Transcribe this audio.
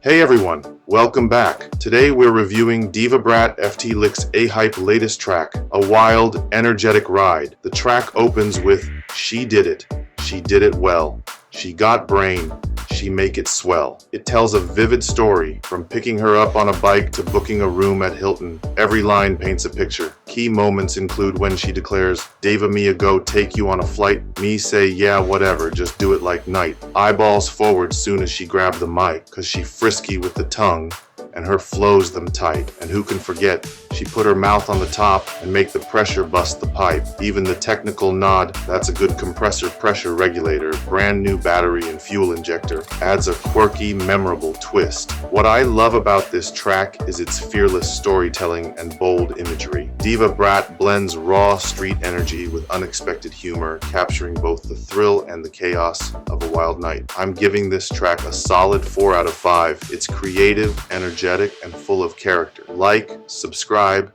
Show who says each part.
Speaker 1: Hey everyone, welcome back. Today we're reviewing Deva Bratt FT Lick's A-Hype latest track, a wild, energetic ride. The track opens with, "She did it. She did it well. She got brain. She make it swell." It tells a vivid story, from picking her up on a bike to booking a room at Hilton. Every line paints a picture. Key moments include when she declares, "Deva Mia go take you on a flight." Me say, "Yeah, whatever, just do it like night." Eyeballs forward soon as she grabbed the mic, cause she frisky with the tongue, and her flows them tight. And who can forget, she put her mouth on the top and make the pressure bust the pipe. Even the technical nod, "That's a good compressor pressure regulator, brand new battery and fuel injector," adds a quirky, memorable twist. What I love about this track is its fearless storytelling and bold imagery. Deva Bratt blends raw street energy with unexpected humor, capturing both the thrill and the chaos of a wild night. I'm giving this track a solid 4 out of 5. It's creative, energetic, and full of character. Like, subscribe,